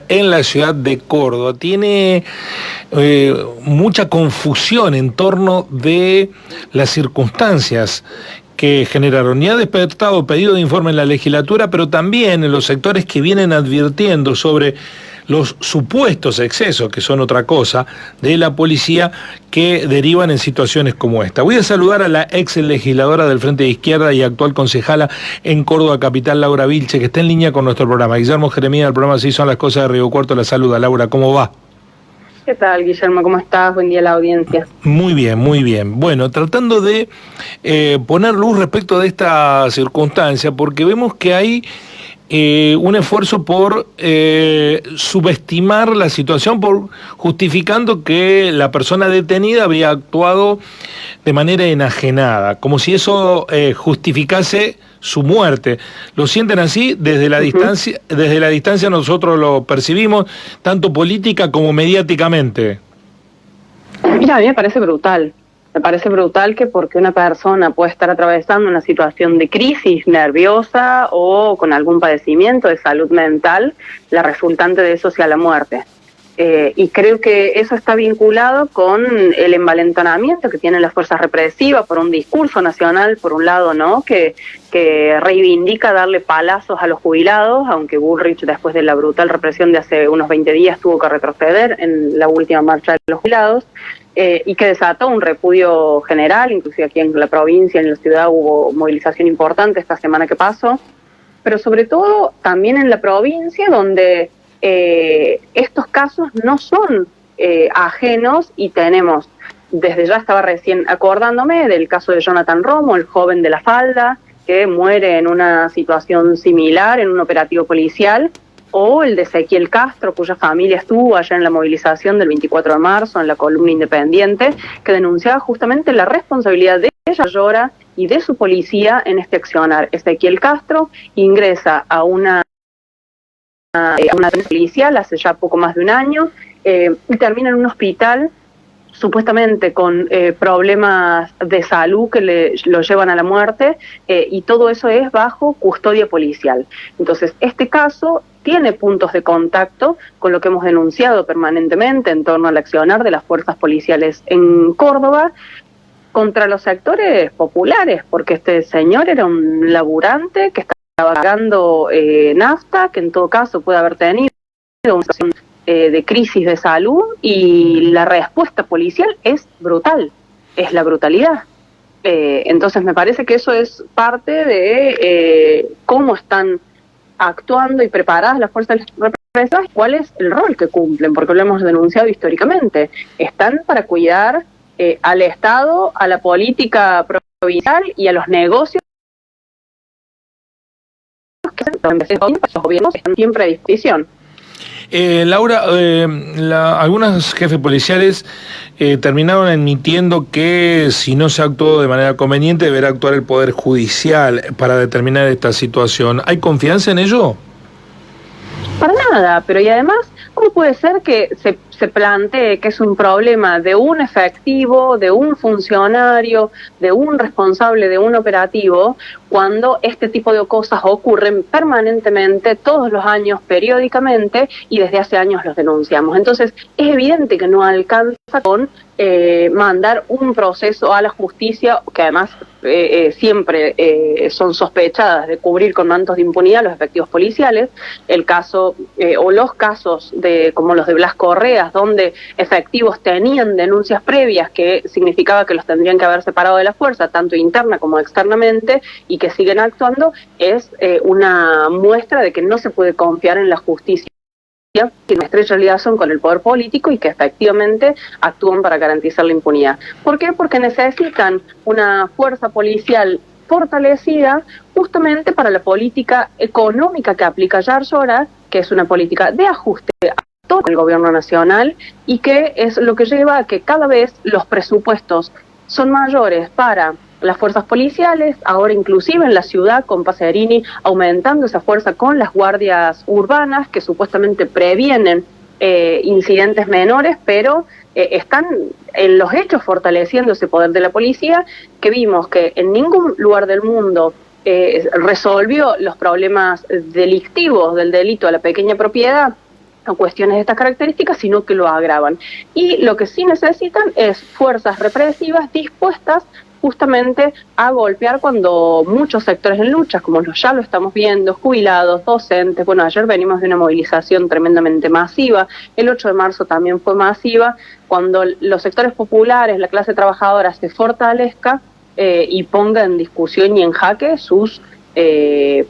en la ciudad de Córdoba. Tiene mucha confusión en torno de las circunstancias que generaron y ha despertado pedido de informe en la legislatura, pero también en los sectores que vienen advirtiendo sobre los supuestos excesos, que son otra cosa, de la policía que derivan en situaciones como esta. Voy a saludar a la ex legisladora del Frente de Izquierda y actual concejala en Córdoba Capital, Laura Vilche, que está en línea con nuestro programa. Guillermo Jeremías, del programa Así son las cosas de Río Cuarto, la saluda. Laura, ¿cómo va? ¿Qué tal, Guillermo? ¿Cómo estás? Buen día a la audiencia. Muy bien, muy bien. Bueno, tratando de poner luz respecto de esta circunstancia, porque vemos que hay un esfuerzo por subestimar la situación, por justificando que la persona detenida había actuado de manera enajenada, como si eso justificase su muerte. ¿Lo sienten así? Desde la distancia, desde la distancia nosotros lo percibimos, tanto política como mediáticamente. Mira, a mí me parece brutal. Me parece brutal que porque una persona puede estar atravesando una situación de crisis nerviosa o con algún padecimiento de salud mental, la resultante de eso sea la muerte. Y creo que eso está vinculado con el envalentonamiento que tienen las fuerzas represivas por un discurso nacional, por un lado, ¿no? Que reivindica darle palazos a los jubilados, aunque Bullrich, después de la brutal represión de hace unos 20 días, tuvo que retroceder en la última marcha de los jubilados. Y que desató un repudio general, inclusive aquí en la provincia, en la ciudad hubo movilización importante esta semana que pasó, pero sobre todo también en la provincia, donde estos casos no son ajenos y tenemos, desde ya estaba recién acordándome del caso de Jonathan Romo, el joven de la falda, que muere en una situación similar, en un operativo policial, o el de Ezequiel Castro, cuya familia estuvo allá en la movilización del 24 de marzo, en la columna Independiente, que denunciaba justamente la responsabilidad de ella, Llora, y de su policía en este accionar. Ezequiel Castro ingresa a una policial hace ya poco más de un año, y termina en un hospital supuestamente con problemas de salud que lo llevan a la muerte, y todo eso es bajo custodia policial. Entonces, este caso tiene puntos de contacto con lo que hemos denunciado permanentemente en torno al accionar de las fuerzas policiales en Córdoba contra los sectores populares, porque este señor era un laburante que estaba pagando nafta, que en todo caso puede haber tenido una situación de crisis de salud, y la respuesta policial es brutal, es la brutalidad. Entonces me parece que eso es parte de cómo están actuando y preparadas las fuerzas represivas, cuál es el rol que cumplen, porque lo hemos denunciado históricamente. Están para cuidar al Estado, a la política provincial y a los negocios que los gobiernos están siempre a disposición. Laura, algunos jefes policiales terminaron admitiendo que si no se actuó de manera conveniente deberá actuar el Poder Judicial para determinar esta situación. ¿Hay confianza en ello? Para nada, pero y además, ¿cómo puede ser que se plantee que es un problema de un efectivo, de un funcionario, de un responsable de un operativo, cuando este tipo de cosas ocurren permanentemente, todos los años, periódicamente, y desde hace años los denunciamos? Entonces, es evidente que no alcanza con mandar un proceso a la justicia, que además siempre son sospechadas de cubrir con mantos de impunidad los efectivos policiales, el caso o los casos como los de Blas Correas, donde efectivos tenían denuncias previas que significaba que los tendrían que haber separado de la fuerza, tanto interna como externamente, y que siguen actuando, es una muestra de que no se puede confiar en la justicia, que tiene estrecha ligación con el poder político y que efectivamente actúan para garantizar la impunidad. ¿Por qué? Porque necesitan una fuerza policial fortalecida justamente para la política económica que aplica Yarlora, que es una política de ajuste a todo el gobierno nacional, y que es lo que lleva a que cada vez los presupuestos son mayores para las fuerzas policiales, ahora inclusive en la ciudad con Pacerini aumentando esa fuerza con las guardias urbanas que supuestamente previenen incidentes menores, pero están en los hechos fortaleciendo ese poder de la policía, que vimos que en ningún lugar del mundo resolvió los problemas delictivos del delito a la pequeña propiedad, o cuestiones de estas características, sino que lo agravan. Y lo que sí necesitan es fuerzas represivas dispuestas justamente a golpear cuando muchos sectores en lucha, como ya lo estamos viendo, jubilados, docentes. Bueno, ayer venimos de una movilización tremendamente masiva, el 8 de marzo también fue masiva, cuando los sectores populares, la clase trabajadora se fortalezca y ponga en discusión y en jaque sus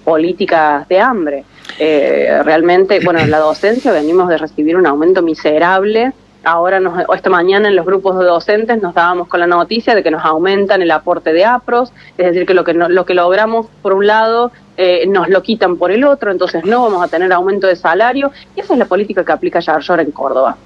políticas de hambre. Realmente, bueno, en la docencia venimos de recibir un aumento miserable. Ahora, esta mañana en los grupos de docentes nos dábamos con la noticia de que nos aumentan el aporte de APROS, es decir, que lo que logramos por un lado nos lo quitan por el otro, entonces no vamos a tener aumento de salario, y esa es la política que aplica Yarlora en Córdoba,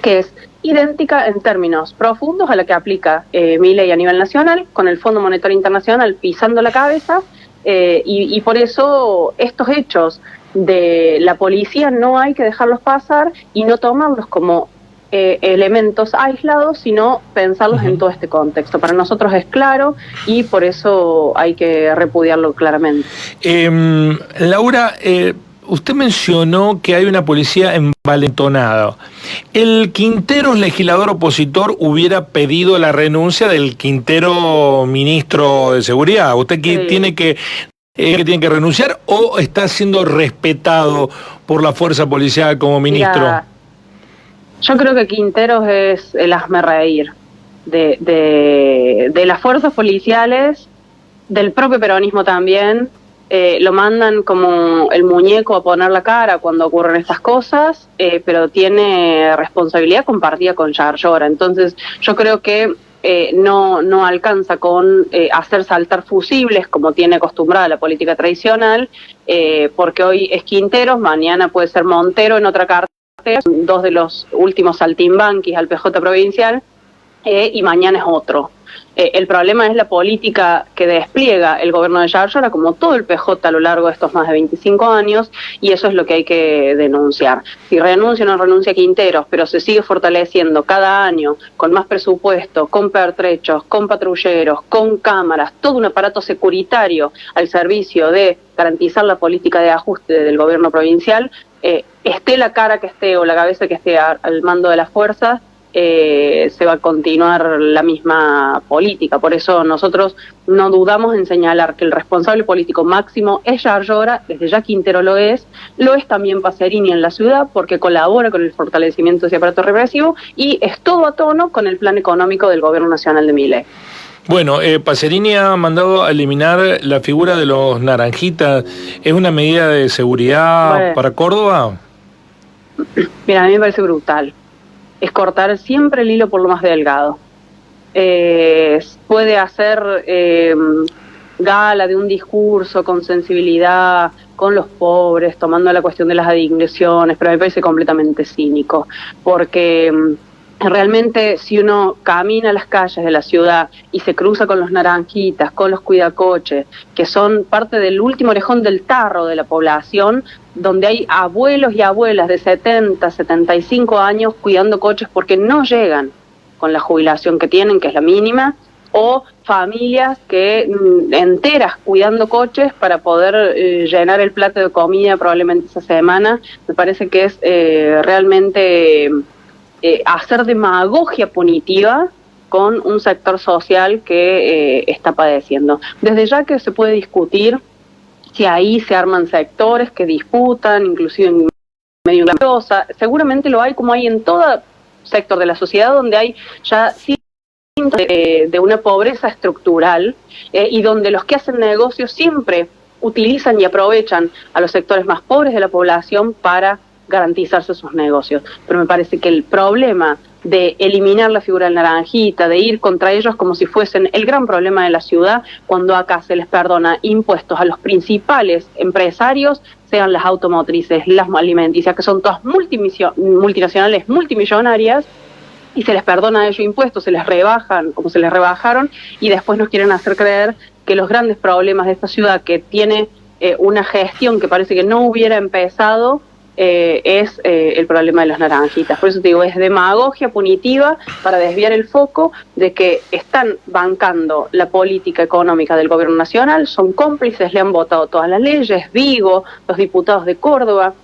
que es idéntica en términos profundos a la que aplica Milei a nivel nacional, con el Fondo Monetario Internacional pisando la cabeza, y por eso estos hechos de la policía no hay que dejarlos pasar y no tomarlos como elementos aislados, sino pensarlos en todo este contexto. Para nosotros es claro y por eso hay que repudiarlo claramente. Laura, usted mencionó que hay una policía envalentonada. El Quinteros, legislador opositor, hubiera pedido la renuncia del Quintero ministro de Seguridad. ¿Usted tiene que renunciar o está siendo respetado por la fuerza policial como ministro? Mira, yo creo que Quinteros es el hazmerreír de las fuerzas policiales, del propio peronismo también. Lo mandan como el muñeco a poner la cara cuando ocurren estas cosas, pero tiene responsabilidad compartida con Yarlora. Entonces yo creo que no alcanza con hacer saltar fusibles como tiene acostumbrada la política tradicional, porque hoy es Quinteros, mañana puede ser Montero en otra cartera, dos de los últimos saltimbanquis al PJ provincial, y mañana es otro. El problema es la política que despliega el gobierno de Yarlora, como todo el PJ a lo largo de estos más de 25 años, y eso es lo que hay que denunciar. Si renuncia o no renuncia Quinteros, pero se sigue fortaleciendo cada año con más presupuesto, con pertrechos, con patrulleros, con cámaras, todo un aparato securitario al servicio de garantizar la política de ajuste del gobierno provincial, esté la cara que esté o la cabeza que esté al mando de las fuerzas, se va a continuar la misma política. Por eso nosotros no dudamos en señalar que el responsable político máximo es Yarlora, desde ya Quintero lo es también Pacerini en la ciudad, porque colabora con el fortalecimiento de ese aparato represivo y es todo a tono con el plan económico del gobierno nacional de Milei. Bueno, Pacerini ha mandado a eliminar la figura de los naranjitas. ¿Es una medida de seguridad para Córdoba? Mira, a mí me parece brutal. Es cortar siempre el hilo por lo más delgado. Puede hacer gala de un discurso con sensibilidad, con los pobres, tomando la cuestión de las adicciones, pero me parece completamente cínico, porque realmente si uno camina a las calles de la ciudad y se cruza con los naranjitas, con los cuidacoches, que son parte del último orejón del tarro de la población, donde hay abuelos y abuelas de 70, 75 años cuidando coches porque no llegan con la jubilación que tienen, que es la mínima, o familias que enteras cuidando coches para poder llenar el plato de comida probablemente esa semana. Me parece que es realmente hacer demagogia punitiva con un sector social que está padeciendo. Desde ya que se puede discutir si ahí se arman sectores que disputan, inclusive en medio de la cosa, seguramente lo hay como hay en todo sector de la sociedad donde hay ya de una pobreza estructural y donde los que hacen negocios siempre utilizan y aprovechan a los sectores más pobres de la población para garantizarse sus negocios. Pero me parece que el problema de eliminar la figura del naranjita, de ir contra ellos como si fuesen el gran problema de la ciudad, cuando acá se les perdona impuestos a los principales empresarios, sean las automotrices, las alimenticias, que son todas multinacionales, multimillonarias, y se les perdona a ellos impuestos, se les rebajan como se les rebajaron, y después nos quieren hacer creer que los grandes problemas de esta ciudad, que tiene una gestión que parece que no hubiera empezado, es el problema de las naranjitas. Por eso te digo, es demagogia punitiva para desviar el foco de que están bancando la política económica del gobierno nacional, son cómplices, le han votado todas las leyes, Vigo, los diputados de Córdoba,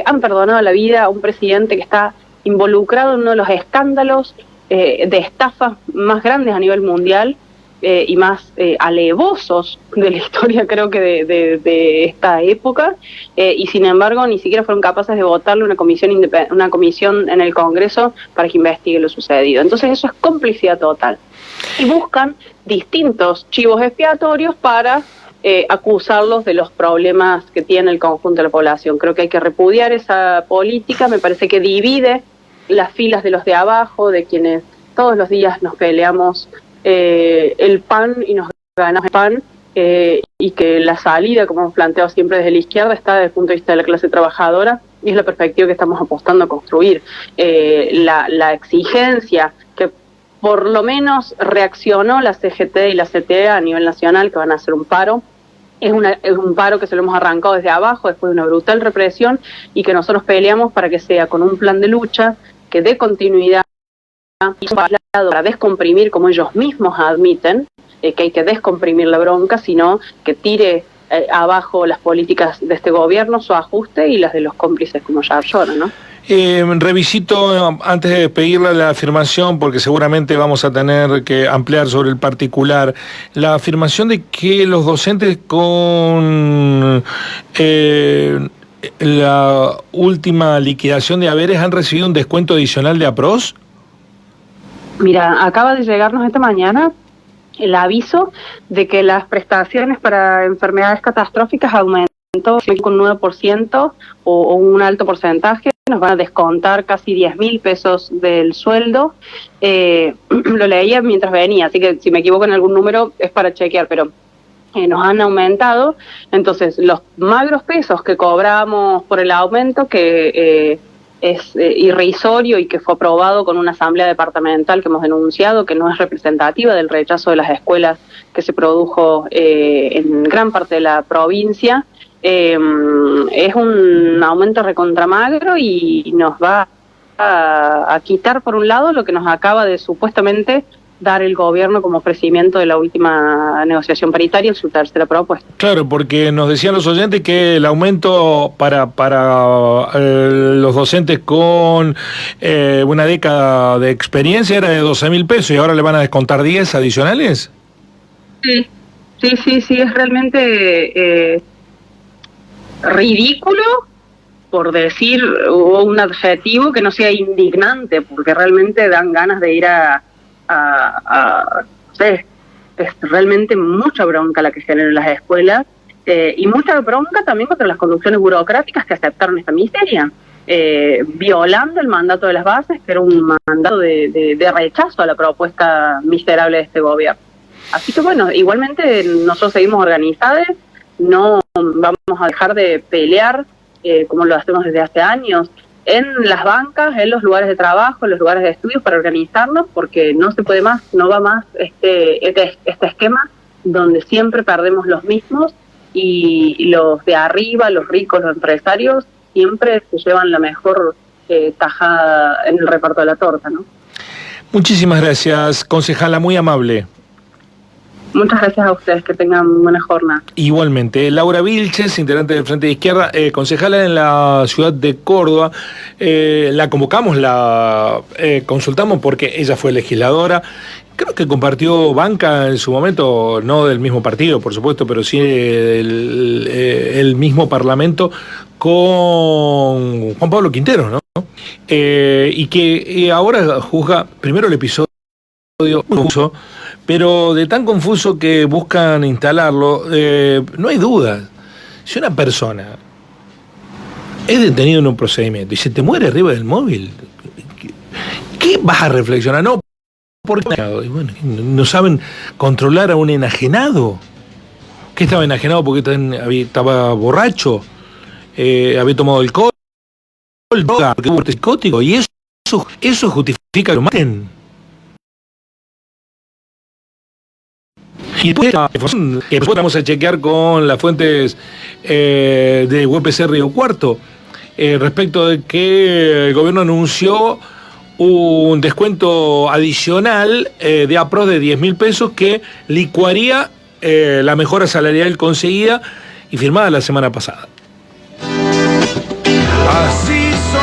han perdonado la vida a un presidente que está involucrado en uno de los escándalos de estafas más grandes a nivel mundial y más alevosos de la historia, creo que de esta época, y sin embargo ni siquiera fueron capaces de votarle una comisión en el Congreso para que investigue lo sucedido. Entonces eso es complicidad total. Y buscan distintos chivos expiatorios para acusarlos de los problemas que tiene el conjunto de la población. Creo que hay que repudiar esa política, me parece que divide las filas de los de abajo, de quienes todos los días nos peleamos el pan y nos ganamos el pan, y que la salida, como hemos planteado siempre desde la izquierda, está desde el punto de vista de la clase trabajadora, y es la perspectiva que estamos apostando a construir. La exigencia que por lo menos reaccionó la CGT y la CTE a nivel nacional, que van a hacer un paro, es un paro que se lo hemos arrancado desde abajo, después de una brutal represión, y que nosotros peleamos para que sea con un plan de lucha que dé continuidad para descomprimir, como ellos mismos admiten, que hay que descomprimir la bronca, sino que tire abajo las políticas de este gobierno, su ajuste, y las de los cómplices como Jair Llora, ¿no? Revisito, antes de pedirle la afirmación, porque seguramente vamos a tener que ampliar sobre el particular, la afirmación de que los docentes con la última liquidación de haberes han recibido un descuento adicional de APROS. Mira, acaba de llegarnos esta mañana el aviso de que las prestaciones para enfermedades catastróficas aumentó con 9% o un alto porcentaje. Nos van a descontar casi 10.000 pesos del sueldo. Lo leía mientras venía, así que si me equivoco en algún número es para chequear, pero nos han aumentado. Entonces, los magros pesos que cobramos por el aumento, que es irrisorio y que fue aprobado con una asamblea departamental que hemos denunciado, que no es representativa del rechazo de las escuelas que se produjo en gran parte de la provincia, es un aumento recontramagro y nos va a quitar, por un lado, lo que nos acaba de supuestamente dar el gobierno como ofrecimiento de la última negociación paritaria en su tercera propuesta. Claro, porque nos decían los oyentes que el aumento para los docentes con una década de experiencia era de 12.000 pesos y ahora le van a descontar 10 adicionales. Sí, es realmente ridículo, por decir un adjetivo que no sea indignante, porque realmente dan ganas de ir no sé, es realmente mucha bronca la que generan las escuelas, y mucha bronca también contra las conducciones burocráticas que aceptaron esta miseria, violando el mandato de las bases, que era un mandato de rechazo a la propuesta miserable de este gobierno. Así que bueno, igualmente nosotros seguimos organizados, no vamos a dejar de pelear como lo hacemos desde hace años, en las bancas, en los lugares de trabajo, en los lugares de estudio, para organizarnos, porque no se puede más, no va más este esquema donde siempre perdemos los mismos y los de arriba, los ricos, los empresarios, siempre se llevan la mejor tajada en el reparto de la torta, ¿no? Muchísimas gracias, concejala, muy amable. Muchas gracias a ustedes, que tengan buena jornada. Igualmente. Laura Vilches, integrante del Frente de Izquierda, concejala en la ciudad de Córdoba. La convocamos, la consultamos porque ella fue legisladora. Creo que compartió banca en su momento, no del mismo partido, por supuesto, pero sí el mismo parlamento con Juan Pablo Quintero, ¿no? Y que ahora juzga primero el episodio confuso, pero de tan confuso que buscan instalarlo, no hay dudas. Si una persona es detenida en un procedimiento y se te muere arriba del móvil, ¿qué vas a reflexionar? No, porque bueno, no saben controlar a un enajenado. ¿Qué estaba enajenado? Porque estaba borracho, había tomado alcohol, droga, porque hubo psicótico, y eso justifica que lo maten. Y después vamos a chequear con las fuentes de UPC Río Cuarto respecto de que el gobierno anunció un descuento adicional de APROS de 10.000 pesos que licuaría la mejora salarial conseguida y firmada la semana pasada. Así